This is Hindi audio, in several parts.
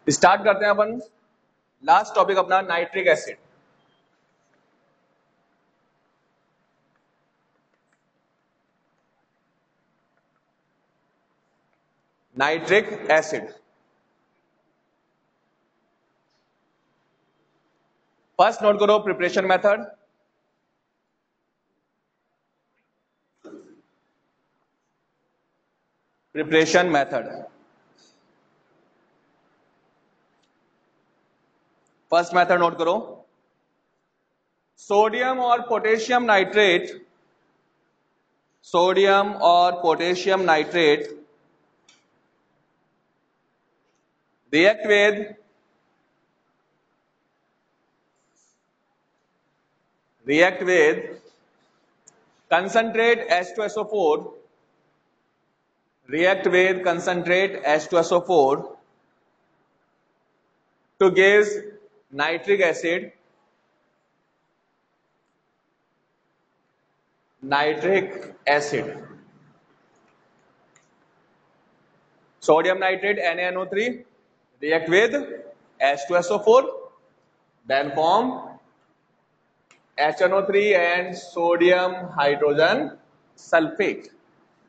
स्टार्ट करते हैं अपन लास्ट टॉपिक अपना nitric acid. Nitric acid first note करो preparation method. Preparation method first method note करो। सोडियम और पोटेशियम नाइट्रेट, सोडियम और potassium nitrate react with concentrate H2SO4, react with concentrate H2SO4 to give nitric acid, sodium nitrate NaNO3 react with H2SO4 then form HNO3 and sodium hydrogen sulfate।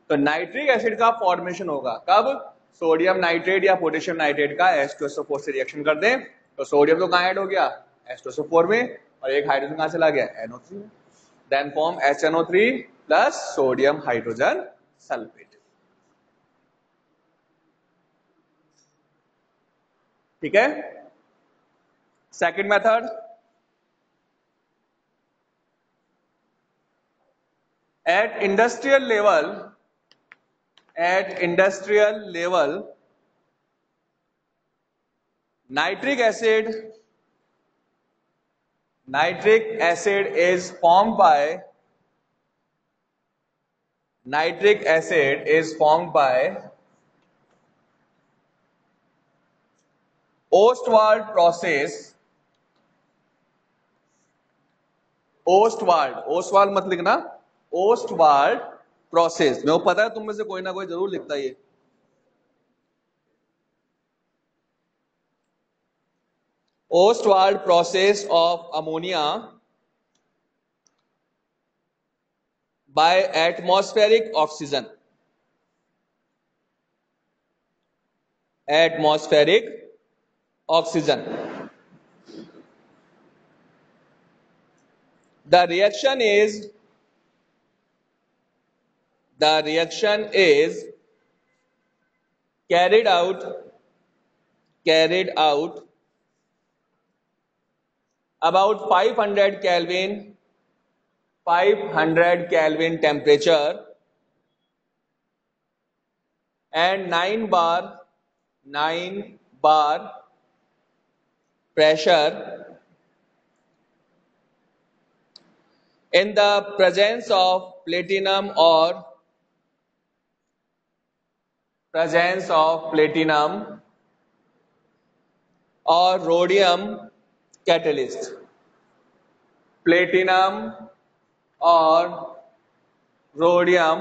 तो नाइट्रिक एसिड का फॉर्मेशन होगा कब? सोडियम नाइट्रेट या पोटेशियम नाइट्रेट का H2SO4 से रिएक्शन कर दें तो सोडियम तो कहां ऐड हो गया? H2SO4 में, और एक हाइड्रोजन कहां चला गया? NO3 में। Then form HNO3 plus sodium hydrogen sulphate. ठीक है। Second method, at industrial level nitric acid is formed by Ostwald process। Ostwald मत लिखना, Ostwald process। मेरे को पता है तुम में से कोई ना कोई जरूर लिखता है ये। Ostwald process of ammonia by atmospheric oxygen। The reaction is carried out about 500 Kelvin temperature and 9 bar pressure in the presence of platinum or rhodium catalyst। platinum or rhodium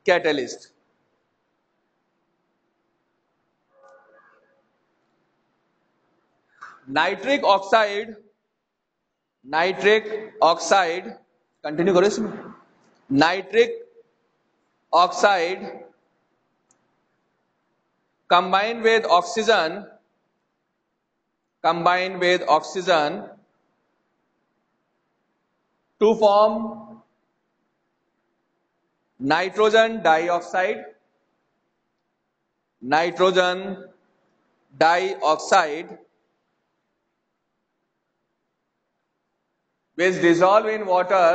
catalyst। Nitric oxide continue करो इसमें। Nitric oxide combined with oxygen to form nitrogen dioxide which dissolve in water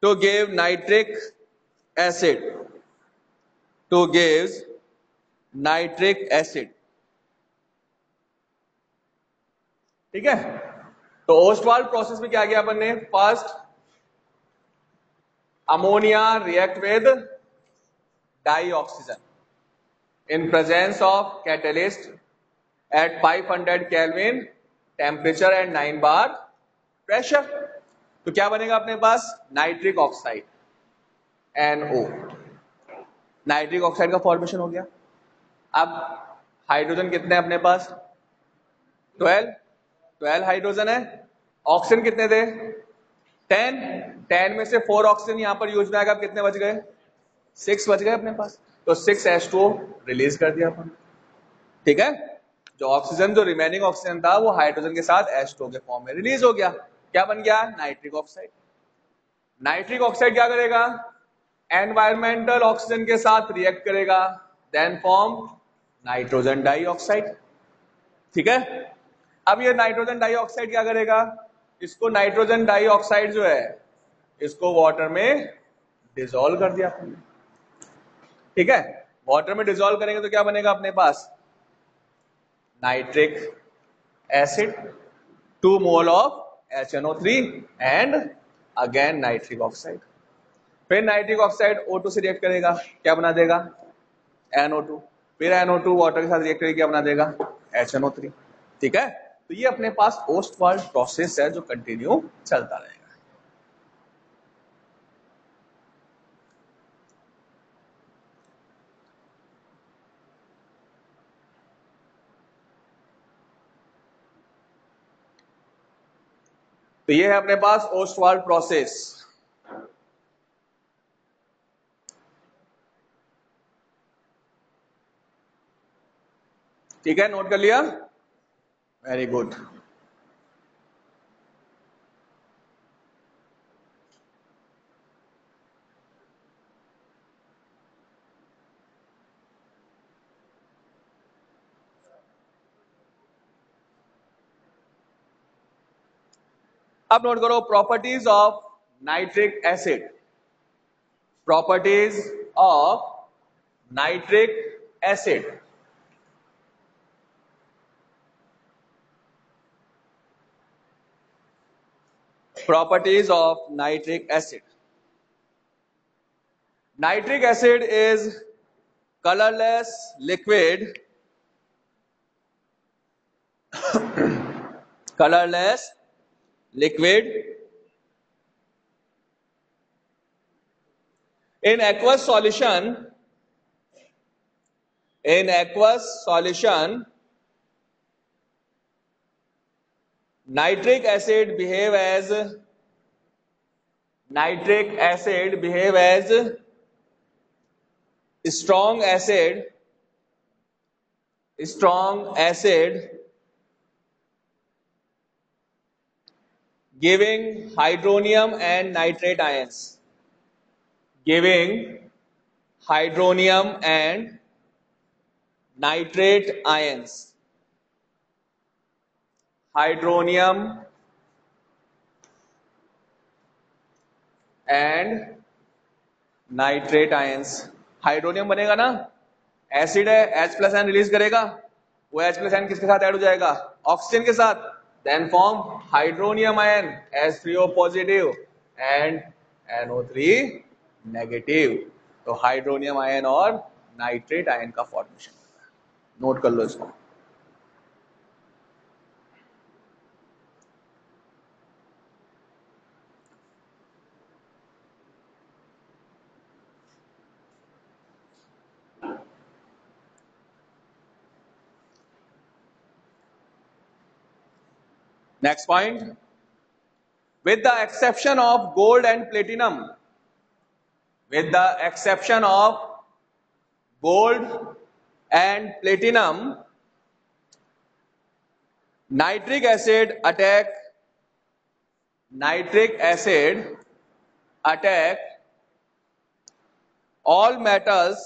to give nitric acid। ठीक है। तो ओस्टवाल्ड प्रोसेस में क्या किया अपन ने? First ammonia react with dioxygen in presence of catalyst at 500 Kelvin temperature and 9 bar pressure। तो क्या बनेगा अपने पास? Nitric oxide NO। Nitric oxide का फॉर्मेशन हो गया। अब हाइड्रोजन कितने हैं अपने पास? 12 हाइड्रोजन है। ऑक्सीजन कितने थे? 10 में से 4 ऑक्सीजन यहां पर यूज में आएगा। कितने बच गए? 6 बच गए अपने पास। तो 6H2O रिलीज कर दिया अपन। ठीक है, जो ऑक्सीजन, जो रिमेनिंग ऑक्सीजन था वो हाइड्रोजन के साथ H2O के फॉर्म में रिलीज हो गया। क्या बन गया? Nitric oxide. नाइट्रिक ऑक्साइड क्या करेगा? एनवायरमेंटल ऑक्सीजन के साथ रिएक्ट करेगा, देन फॉर्म नाइट्रोजन डाइऑक्साइड। ठीक है, अब ये नाइट्रोजन डाइऑक्साइड क्या करेगा? इसको नाइट्रोजन डाइऑक्साइड जो है इसको वाटर में डिसॉल्व कर दिया आपने। ठीक है, वाटर में डिसॉल्व करेंगे तो क्या बनेगा अपने पास? Nitric acid, 2 mole of HNO3 and again nitric oxide. फिर नाइट्रिक ऑक्साइड O2 से रिएक्ट करेगा, क्या बना देगा? NO2। फिर NO2 वाटर के साथ रिएक्ट करके क्या बना देगा? HNO3। ठीक है, तो ये अपने पास ओस्टवाल्ड प्रोसेस है जो कंटिन्यू चलता रहेगा। तो ये है अपने पास ओस्टवाल्ड प्रोसेस। ठीक है, नोट कर लिया? Very good. अब नोट करो properties of nitric acid. Properties of nitric acid. Properties of nitric acid. Nitric acid is colorless liquid, colorless liquid in aqueous solution. In aqueous solution, nitric acid behave as strong acid giving hydronium and nitrate ions, giving hydronium and nitrate ions, hydronium and nitrate ions. Hydronium बनेगा ना, एसिड है, H+N रिलीज करेगा, वो H+N किसके साथ ऐड हो जाएगा? ऑक्सीजन के साथ, then form hydronium ion H3O positive and NO3 negative. तो हाइड्रोनियम आयन और नाइट्रेट आयन का फॉर्मेशन होता है। नोट कर लो इसको। Next point, with the exception of gold and platinum, with the exception of gold and platinum, nitric acid attack all metals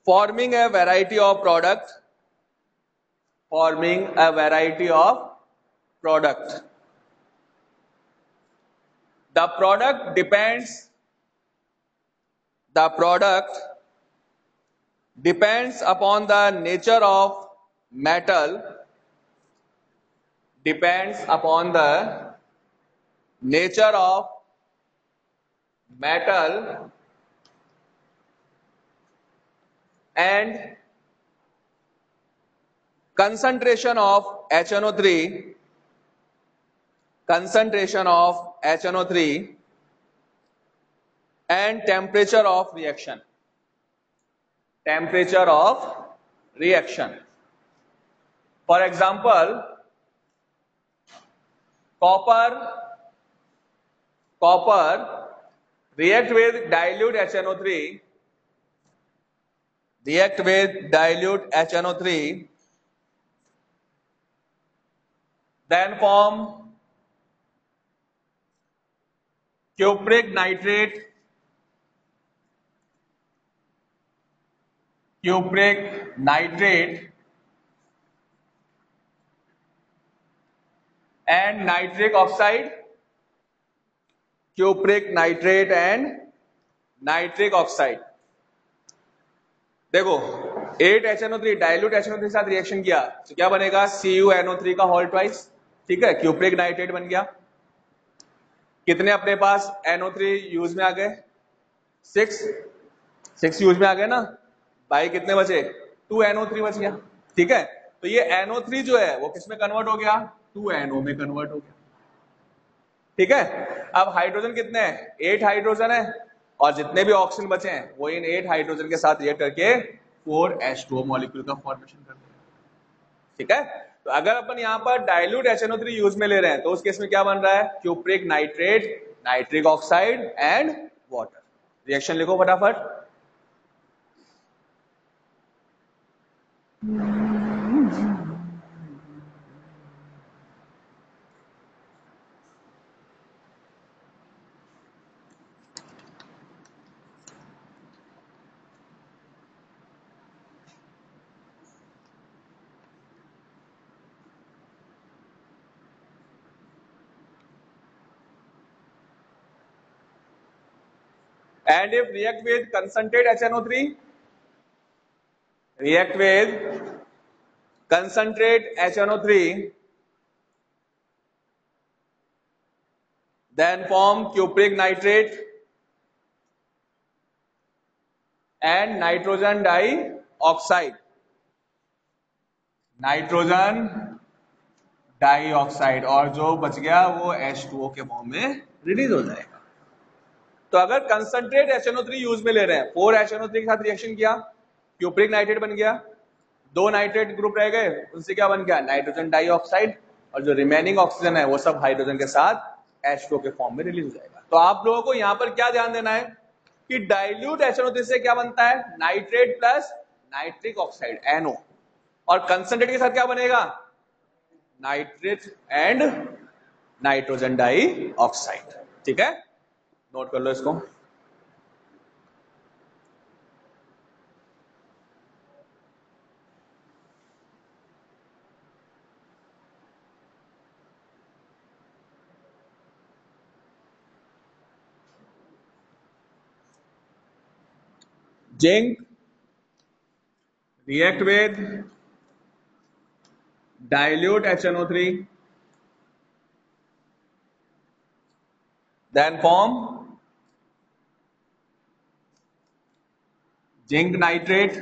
forming a variety of product, the product depends upon the nature of metal, and concentration of HNO3 concentration of HNO3 and temperature of reaction. Temperature of reaction. For example, copper react with dilute HNO3, then form cupric nitrate, and nitric oxide, cupric nitrate and nitric oxide. देखो 8HNO3 डाइल्यूट HNO3 के साथ रिएक्शन किया तो क्या बनेगा, CuNO3 का होल ट्वाइस. ठीक है, क्यूप्रिक नाइट्रेट बन गया. कितने अपने पास NO3 यूज में आ गए, 6 यूज में आ गए ना. बाई कितने बचे, 2NO3 बच गया. ठीक है, तो ये NO3 जो है वो किस में कन्वर्ट हो गया, 2NO में कन्वर्ट हो गया. ठीक है, अब हाइड्रोजन कितने हैं, 8 हाइड्रोजन है और जितने भी ऑक्सीजन बचे हैं वो इन 8 हाइड्रोजन के साथ रिएक्ट करके 4H2O मॉलिक्यूल का फॉर्मेशन कर देंगे. ठीक है, तो अगर अपन यहाँ पर डाइल्यूट HNO3 यूज में ले रहे हैं तो उस केस में क्या बन रहा है, cupric nitrate, nitric oxide and water. Reaction लिखो फटाफट. And if react with concentrate HNO3, then form cupric nitrate and nitrogen dioxide. और जो बच गया वो H2O के फॉर्म में रिलीज हो जाएगा. तो अगर कंसंट्रेट HNO3 यूज में ले रहे हैं, 4HNO3 के साथ रिएक्शन किया, क्यूप्रिक नाइट्रेट बन गया, 2 नाइट्रेट ग्रुप रह गए, उनसे क्या बन गया, नाइट्रोजन डाइऑक्साइड, और जो रिमेनिंग ऑक्सीजन है वो सब हाइड्रोजन के साथ H2O के फॉर्म में रिलीज हो जाएगा. तो आप लोगों को यहाँ पर क्या ध्यान देना है कि डाइल्यूट HNO3 से क्या बनता है, nitrate plus nitric oxide NO, और कंसंट्रेट के साथ क्या बनेगा, नाइट्रेट एंड नाइट्रोजन डाइऑक्साइड. ठीक है, नोट कर लो इसको. Zinc react with dilute HNO3, then form zinc nitrate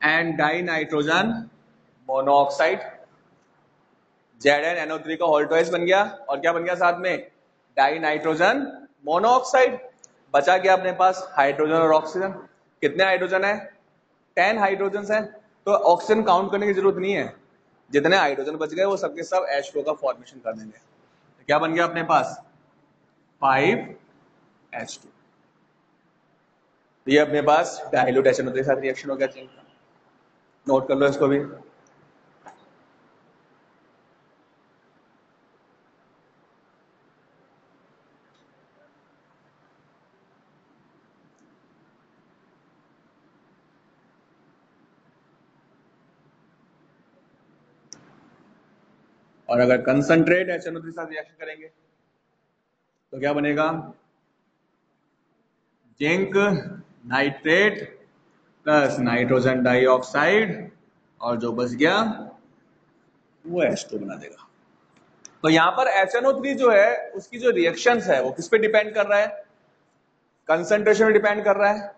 and dinitrogen monoxide. ZnNO3 का होल ट्वाइस बन गया, और क्या बन गया साथ में, डाइनाइट्रोजन मोनोऑक्साइड. बचा क्या अपने पास, हाइड्रोजन और ऑक्सीजन. कितने हाइड्रोजन है, 10 हाइड्रोजन है, तो ऑक्सीजन काउंट करने की जरूरत नहीं है. जितने हाइड्रोजन बच गए वो सबके सब H2O का फॉर्मेशन कर देंगे. तो क्या बन गया अपने पास, 5H2. ये अपने पास डाइल्यूट HNO3 के साथ रिएक्शन हो गया जिंक का. नोट कर लो इसको भी. और अगर कंसंट्रेट HNO3 के साथ रिएक्शन करेंगे तो क्या बनेगा, zinc nitrate plus nitrogen dioxide, और जो बच गया वो H2 बना देगा. तो यहां पर HNO3 जो है उसकी जो रिएक्शंस है वो किस पे डिपेंड कर रहा है, कंसंट्रेशन पे डिपेंड कर रहा है,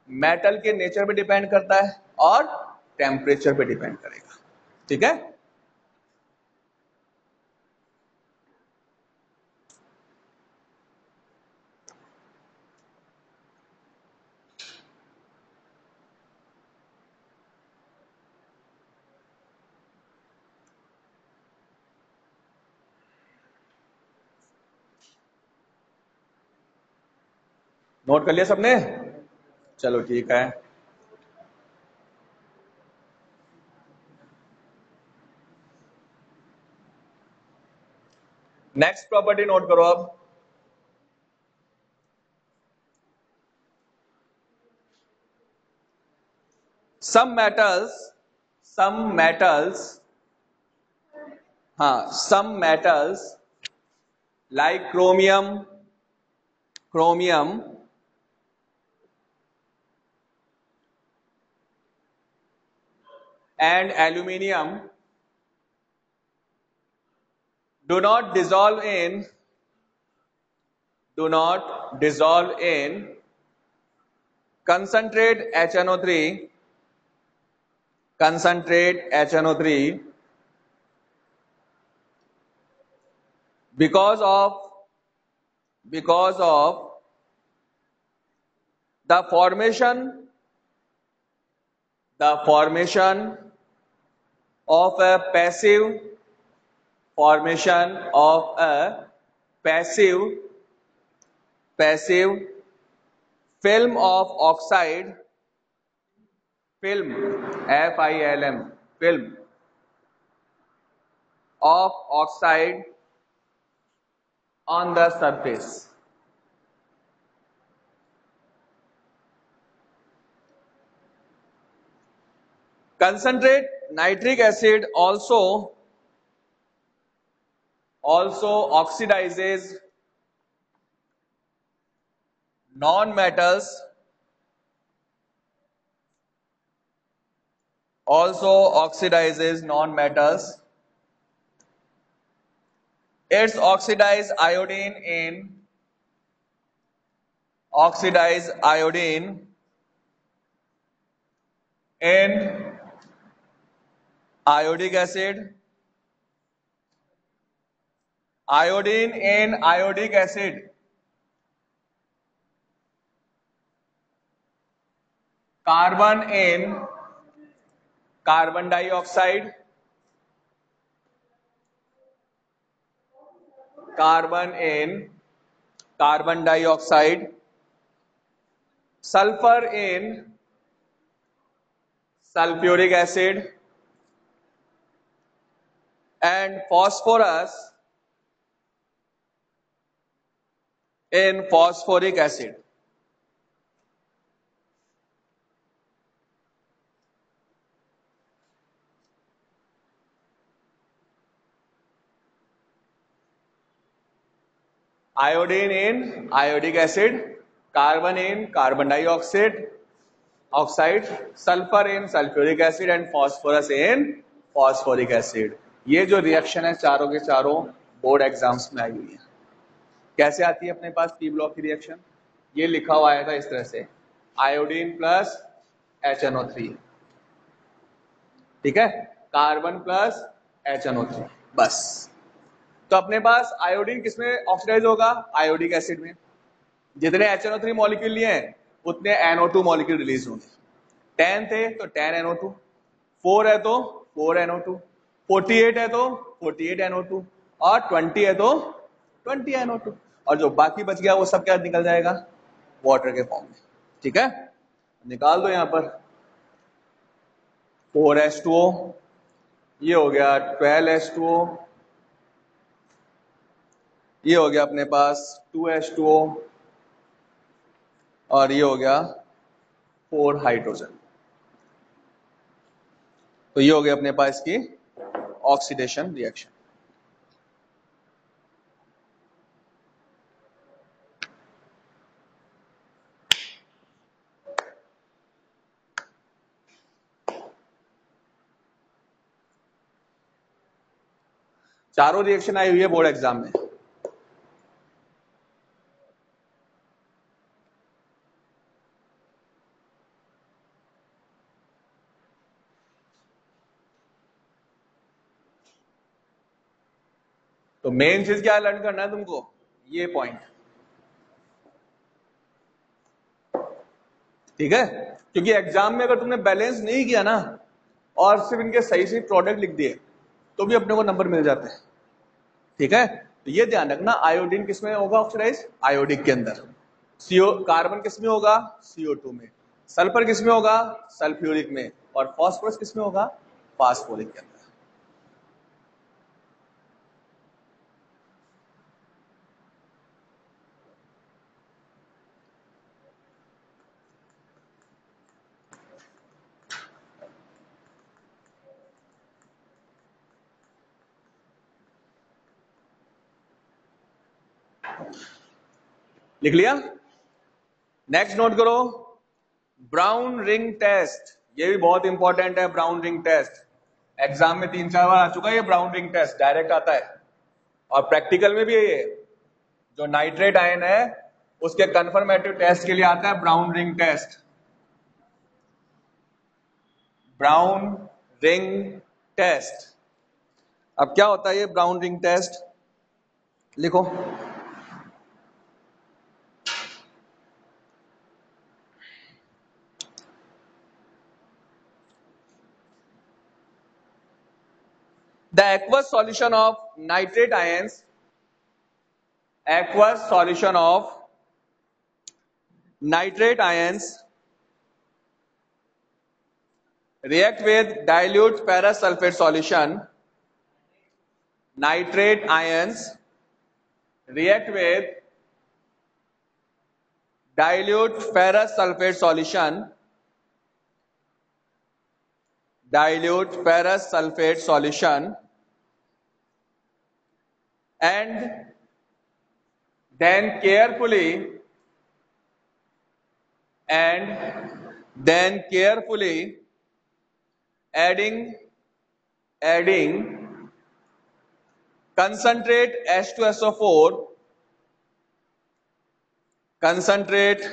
मेटल के नेचर पे डिपेंड करता है, और टेम्परेचर पे डिपेंड करेगा. ठीक है, नोट कर लिया सबने? चलो ठीक है। नेक्स्ट प्रॉपर्टी नोट करो अब। some metals some metals like chromium and aluminium do not dissolve in concentrate HNO3 because of the formation of a passive film of oxide, film film of oxide on the surface. Concentrate nitric acid also oxidizes non-metals, It's oxidize iodine in iodic acid, carbon in carbon dioxide, sulfur in sulfuric acid, and phosphorus in phosphoric acid. Iodine in iodic acid, carbon in carbon dioxide, sulfur in sulfuric acid and phosphorus in phosphoric acid. ये जो रिएक्शन है चारों के चारों बोर्ड एग्जाम्स में आई हुई है। कैसे आती है अपने पास पी ब्लॉक की रिएक्शन? ये लिखा हुआ आया था इस तरह से, आयोडीन प्लस HNO3, ठीक है, कार्बन प्लस HNO3, बस। तो अपने पास आयोडीन किसमें ऑक्सीडाइज होगा? आयोडिक एसिड में। जितने HNO3 मॉलिक्यूल लिए हैं उतने NO2 मॉलिक्यूल रिलीज होंगे। 10 थे तो 10 NO2, 4 है तो 4 NO2, 48 है तो 48 NO2 और 20 है तो 20 NO2, और जो बाकी बच गया वो सब क्या निकल जाएगा? वाटर के फॉर्म में, ठीक है। निकाल दो यहां पर 4H2O, ये हो गया 12H2O, ये हो गया अपने पास 2H2O और ये हो गया 4 हाइड्रोजन। तो ये हो गया अपने पास की ऑक्सीडेशन रिएक्शन। चारों रिएक्शन आई हुई है बोर्ड एग्जाम में। तो मेन चीज क्या लर्न करना है तुमको? ये पॉइंट, ठीक है। क्योंकि एग्जाम में अगर तुमने बैलेंस नहीं किया ना और सिर्फ इनके सही सही प्रोडक्ट लिख दिए तो भी अपने को नंबर मिल जाते हैं, ठीक है। तो ये ध्यान रखना, आयोडीन किसमें होगा ऑक्सीडाइज? आयोडिक के अंदर, CO कार्बन किस में होगा? CO2 में। सल्फर किस में होगा? सल्फ्यूरिक में। और फॉस्फोरस किस में होगा? फास्फोरिक के अंदर। लिख लिया? नेक्स्ट नोट करो, ब्राउन रिंग टेस्ट। ये भी बहुत इंपॉर्टेंट है, ब्राउन रिंग टेस्ट। एग्जाम में 3-4 बार आ चुका है ये ब्राउन रिंग टेस्ट, डायरेक्ट आता है और प्रैक्टिकल में भी है ये। जो नाइट्रेट आयन है उसके कंफर्मेटिव टेस्ट के लिए आता है brown ring test. Brown ring test. अब क्या होता है ये ब्राउन रिंग टेस्ट? लिखो, the aqueous solution of nitrate ions, aqueous solution of nitrate ions react with dilute ferrous sulfate solution. Nitrate ions react with dilute ferrous sulfate solution, dilute ferrous sulfate solution, and then carefully adding concentrate H2SO4, concentrate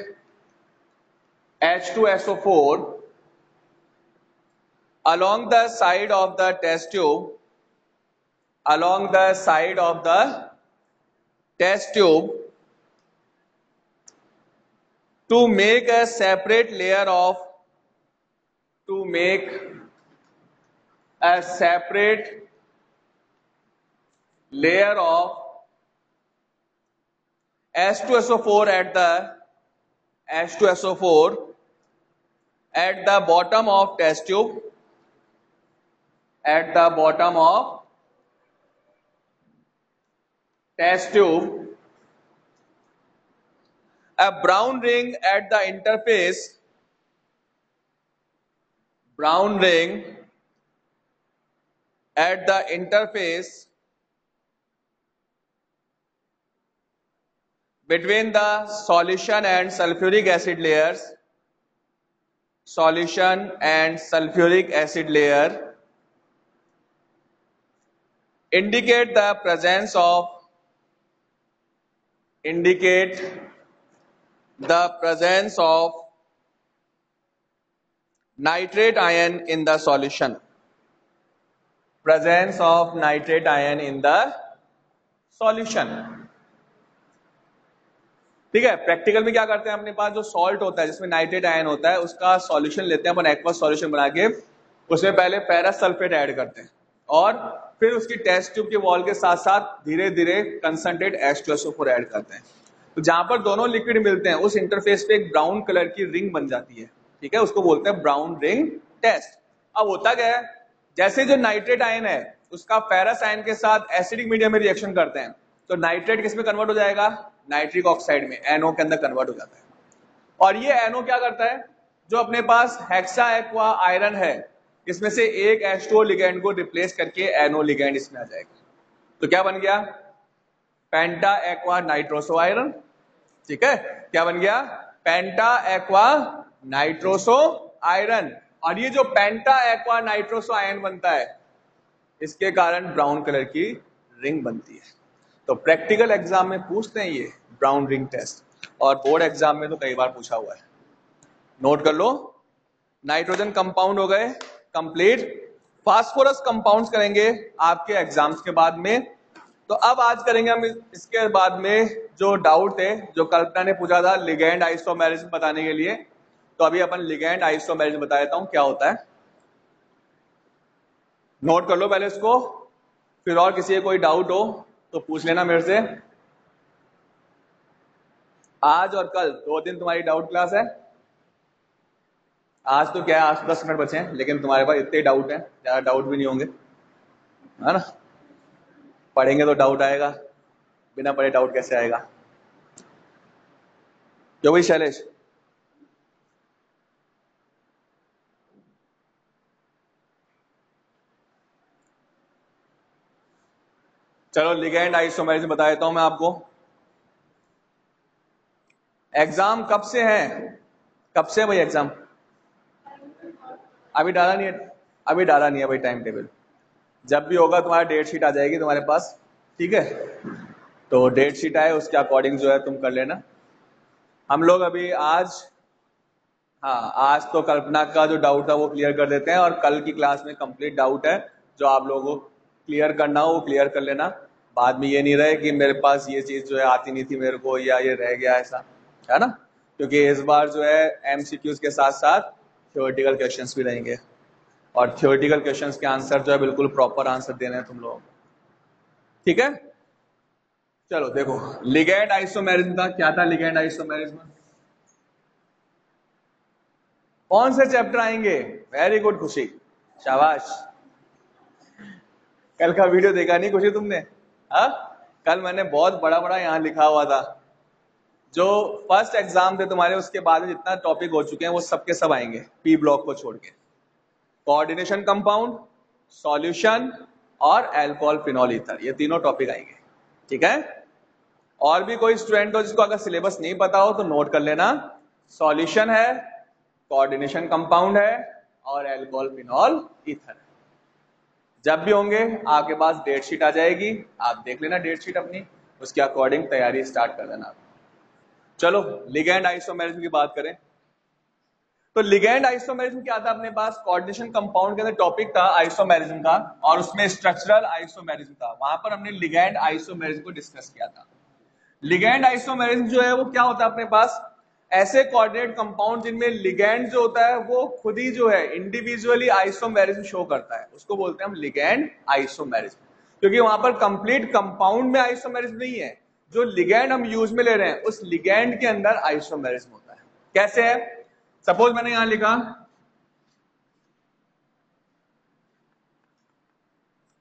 H2SO4 along the side of the test tube, along the side of the test tube, to make a separate layer of, to make a separate layer of H2SO4 at the H2SO4 at the bottom of test tube, at the bottom of test tube. A brown ring at the interface, brown ring at the interface between the solution and sulfuric acid layers, solution and sulfuric acid layer, indicate the presence of, indicate the presence of nitrate ion in the solution, presence of nitrate ion in the solution. ठीक है, प्रैक्टिकल में क्या करते हैं, अपने पास जो सॉल्ट होता है जिसमें नाइट्रेट आयन होता है उसका सॉल्यूशन लेते हैं अपन, एक्वस सॉल्यूशन बना के उसमें पहले फेरस सल्फेट ऐड करते हैं और फिर उसकी टेस्ट ट्यूब के वॉल के साथ साथ धीरे धीरे कंसंट्रेट H2SO4 ऐड करते हैं। तो जहां पर दोनों लिक्विड मिलते हैं उस इंटरफेस पे एक ब्राउन कलर की रिंग बन जाती है, ठीक है, उसको बोलते हैं ब्राउन रिंग टेस्ट। अब होता क्या है, जैसे जो नाइट्रेट आयन है उसका फेरस आयन के साथ एसिडिक मीडियम में रिएक्शन करते हैं तो नाइट्रेट किस में कन्वर्ट हो जाएगा? नाइट्रिक ऑक्साइड में, NO के अंदर कन्वर्ट हो जाता है। और ये NO क्या करता है, जो अपने पास हेक्सा एक्वा आयरन है इसमें से एक H2O लिगेंड को रिप्लेस करके NO लिगेंड इसमें आ जाएगा। तो क्या बन गया? पेंटा एक्वा नाइट्रोसो आयरन। ठीक है, क्या बन गया? पेंटा एक्वा नाइट्रोसो आयरन। और ये जो पेंटा एक्वा नाइट्रोसो आयरन बनता है इसके कारण ब्राउन कलर की रिंग बनती है। तो प्रैक्टिकल एग्जाम में पूछते हैं ये ब्राउन रिंग टेस्ट, और बोर्ड एग्जाम में तो कई बार पूछा हुआ है। नोट कर लो, नाइट्रोजन कंपाउंड हो गए कंप्लीट। फास्फोरस कंपाउंड्स करेंगे आपके एग्जाम्स के बाद में। तो अब आज करेंगे हम इसके बाद में जो डाउट है, जो कल्पना ने पूछा था लिगैंड आइसोमेरिज्म बताने के लिए, तो अभी अपन लिगैंड आइसोमेरिज्म बता देता हूं क्या होता है। नोट कर लो पहले इसको, फिर और किसी को कोई डाउट हो तो पूछ लेना मेरे से। आज और कल 2 दिन तुम्हारी डाउट क्लास है। आज तो क्या है, आज 10 मिनट बचे हैं, लेकिन तुम्हारे पास इतने डाउट हैं, ज्यादा डाउट भी नहीं होंगे, है ना। पढ़ेंगे तो डाउट आएगा, बिना पढ़े डाउट कैसे आएगा। क्यों भाई शैलेश? चलो लिगेंड आइसोमेरिज्म बता देता हूं मैं आपको। एग्जाम कब से है? कब से है भाई एग्जाम? अभी डाला नहीं है? अभी डाला नहीं है भाई टाइम टेबल। जब भी होगा तुम्हारा डेट शीट आ जाएगी तुम्हारे पास, ठीक है। तो डेट शीट आए उसके अकॉर्डिंग जो है तुम कर लेना। हम लोग अभी आज, हाँ आज तो कल्पना का जो डाउट था वो क्लियर कर देते हैं, और कल की क्लास में कंप्लीट डाउट है जो आप लोगों को क्लियर करना हो वो क्लियर कर लेना। बाद में ये नहीं रहे कि मेरे पास ये चीज जो है आती नहीं थी मेरे को, या ये रह गया, ऐसा है ना। क्योंकि इस बार जो है एमसीक्यूज के साथ साथ थ्योरेटिकल क्वेश्चंस भी रहेंगे, और थ्योरेटिकल क्वेश्चंस के आंसर जो है बिल्कुल प्रॉपर आंसर देने हैं तुम लोग, ठीक है। चलो देखो, लिगेंड आइसोमेरिज्म का क्या था। लिगेंड आइसोमेरिज्म कौन से चैप्टर आएंगे? वेरी गुड खुशी, शाबाश। कल का वीडियो देखा नहीं खुशी तुमने? हाँ, कल मैंने बहुत बड़ा बड़ा यहाँ लिखा हुआ था, जो फर्स्ट एग्जाम थे तुम्हारे उसके बाद में जितना टॉपिक हो चुके हैं वो सब के सब आएंगे, पी ब्लॉक को छोड़ के। कोऑर्डिनेशन कंपाउंड, सॉल्यूशन और अल्कोहल फिनॉल ईथर, ये तीनों टॉपिक आएंगे, ठीक है। और भी कोई स्टूडेंट हो जिसको अगर सिलेबस नहीं पता हो तो नोट कर लेना। सॉल्यूशन है, कोऑर्डिनेशन कंपाउंड है और अल्कोहल फिनॉल ईथर है। जब भी होंगे आपके पास डेट शीट आ जाएगी, आप देख लेना डेट शीट अपनी, उसके अकॉर्डिंग तैयारी स्टार्ट कर देना। चलो लिगेंड आइसोमेरिज्म की बात करें तो लिगेंड आइसोमेरिज्म क्या था अपने पास? कोऑर्डिनेशन कंपाउंड के अंदर टॉपिक था आइसोमेरिज्म का, और उसमें स्ट्रक्चरल आइसोमेरिज्म था, वहां पर हमने लिगेंड आइसोमेरिज्म को डिस्कस किया था। लिगेंड आइसोमेरिज्म जो है वो क्या होता है अपने पास? ऐसे कोऑर्डिनेट कंपाउंड जिनमें लिगेंड जो होता है वो खुद ही जो है इंडिविजुअली आइसोमेरिज्म शो करता है, उसको बोलते हैं हम लिगेंड आइसोमेरिज्म। क्योंकि वहां पर कंप्लीट कंपाउंड में आइसोमेरिज्म नहीं है, जो लिगेंड हम यूज में ले रहे हैं उस लिगेंड के अंदर आइसोमेरिज्म होता है। कैसे है? सपोज मैंने यहां लिखा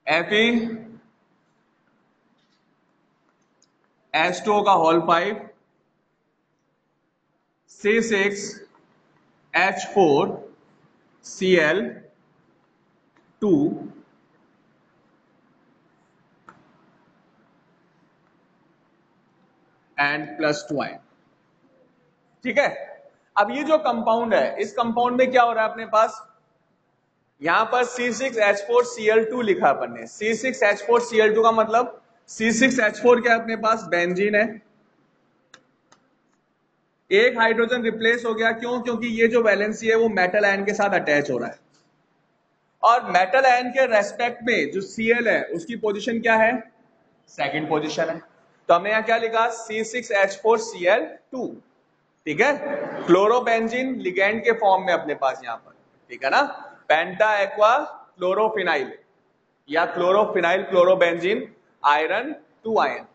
Fe H2O का होल 5 C6H4Cl2 एंड +2 आयन, ठीक है। अब ये जो कंपाउंड है, इस कंपाउंड में क्या हो रहा है अपने पास? यहां पर C6H4Cl2 लिखा अपन ने। C6H4Cl2 का मतलब C6H4 क्या है अपने पास? बेंजीन है। एक हाइड्रोजन रिप्लेस हो गया, क्यों? क्योंकि ये जो वैलेंसी है वो मेटल आयन के साथ अटैच हो रहा है, और मेटल आयन के रेस्पेक्ट में जो Cl है उसकी पोजीशन क्या है? सेकंड पोजीशन है। तो हमने यहां क्या लिखा? C6H4Cl2, ठीक है। क्लोरोबेंजीन लिगेंड के फॉर्म में अपने पास यहां पर, ठीक है ना। पेंटा एक्वा क्लोरोफिनाइल या क्लोरोफिनाइल क्लोरोबेंजीन आयरन 2 आयन,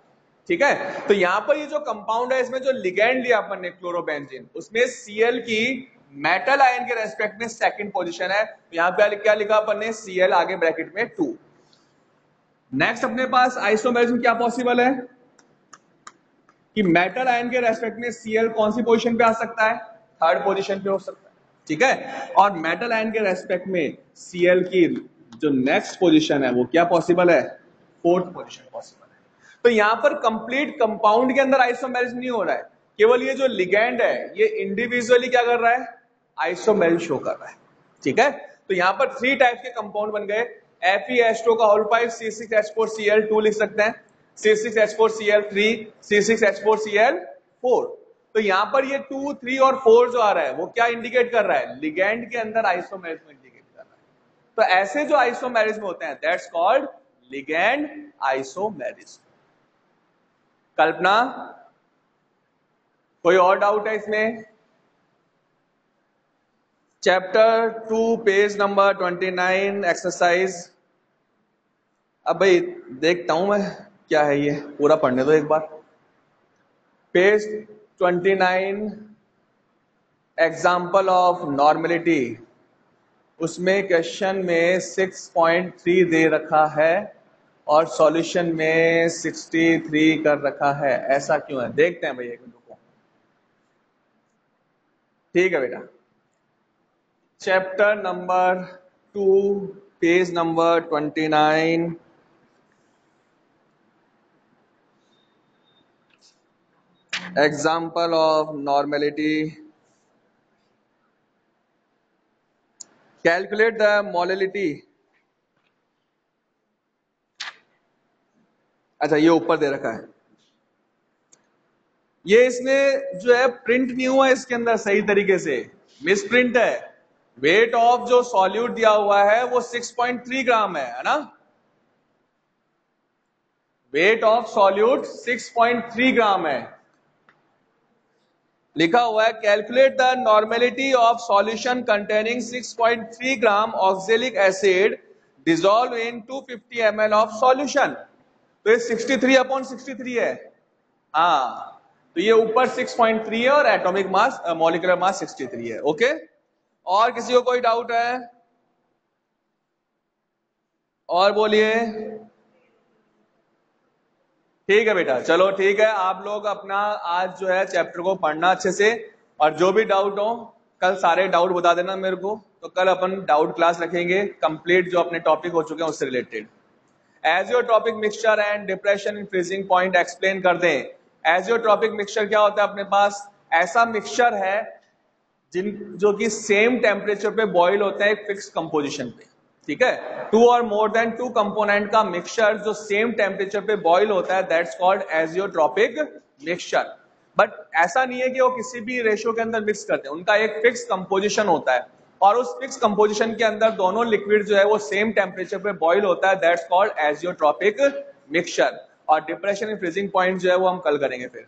ठीक है। तो यहां पर ये जो कंपाउंड है इसमें जो लिगेंड लिया अपन ने क्लोरोबेंजीन, उसमें Cl की मेटल आयन के रेस्पेक्ट में सेकंड पोजीशन है। तो यहां पे क्या लिखा अपन ने? Cl आगे ब्रैकेट में 2। नेक्स्ट अपने पास आइसोमेरिज्म क्या पॉसिबल है कि मेटल आयन के रेस्पेक्ट में Cl कौन सी पोजीशन पे आ सकता है? थर्ड पोजीशन पे हो सकता है, ठीक है। और मेटल आयन के रेस्पेक्ट में Cl की जो नेक्स्ट पोजीशन है वो क्या पॉसिबल है? फोर्थ पोजीशन पॉसिबल है। तो यहां पर कंप्लीट कंपाउंड के अंदर आइसोमेरिज्म नहीं हो रहा है, केवल ये जो लिगेंड है ये इंडिविजुअली क्या कर रहा है? आइसोमेरिज्म शो कर रहा है, ठीक है। तो यहां पर 3 टाइप के कंपाउंड बन गए। FeH2 का होल 5 C6H4Cl2 लिख सकते हैं, C6H4Cl3, C6H4Cl4। तो यहां पर ये 2, 3 और 4 जो आ रहा है वो क्या इंडिकेट कर रहा है? लिगेंड के अंदर आइसोमेरिज्म इंडिकेट कर रहा है। तो ऐसे जो आइसोमेरिज्म होते हैं दैट्स कॉल्ड लिगेंड आइसोमेरिज्म। कल्पना, कोई और डाउट है इसमें? Chapter 2 page number 29 exercise. अब भाई देखता हूं मैं क्या है ये, पूरा पढ़ने दो एक बार। पेज 29 एग्जाम्पल ऑफ नॉर्मेलिटी, उसमें क्वेश्चन में 6.3 दे रखा है और सॉल्यूशन में 63 कर रखा है। ऐसा क्यों है, देखते हैं भैया एक मिनट को। ठीक है बेटा, chapter number 2 page number 29, example of normality, calculate the molality. अच्छा ये ऊपर दे रखा है, ये इसने जो है प्रिंट नहीं हुआ है इसके अंदर सही तरीके से, मिस प्रिंट है। वेट ऑफ जो सॉल्यूट दिया हुआ है वो 6.3 ग्राम है ना। वेट ऑफ सॉल्यूट 6.3 ग्राम है। लिखा हुआ है calculate the normality of solution containing 6.3 gram oxalic acid dissolve in 250 ml of solution. तो ये 63/63 है। हाँ, तो ये ऊपर 6.3 है और एटॉमिक मास मॉलिक्यूलर मास 63 है। ओके, और किसी को कोई डाउट है? और बोलिए। ठीक है बेटा, चलो ठीक है, आप लोग अपना आज जो है चैप्टर को पढ़ना अच्छे से, और जो भी डाउट हो कल सारे डाउट बता देना मेरे को, तो कल अपन डाउट क्लास रखेंगे कंप्लीट जो अपने टॉपिक हो चुके हैं उससे related. As your topic mixture and depression in freezing point explain कर दें। एज योर टॉपिक मिक्सचर क्या होता है? अपने पास ऐसा मिक्सचर है जो कि सेम टेम्परेचर पे बॉईल होता है एक फिक्स कंपोजिशन पे। ठीक है, 2 और मोर देन 2 कंपोनेंट का मिक्सचर जो सेम टेम्परेचर पे बॉईल होता है, that's called azeotropic mixture. But ऐसा नहीं है कि वो किसी भी रेशियो के अंदर मिक्स करते हैं, उनका एक फिक्स कंपोजिशन होता है, और उस फिक्स कंपोजिशन के अंदर दोनों लिक्विड जो है वो सेम टेम्परेचर पे बॉईल होता है, दैट्स कॉल्ड एजियोट्रॉपिक मिक्सचर। और डिप्रेशन इन फ्रीजिंग पॉइंट जो है वो हम कल करेंगे फिर।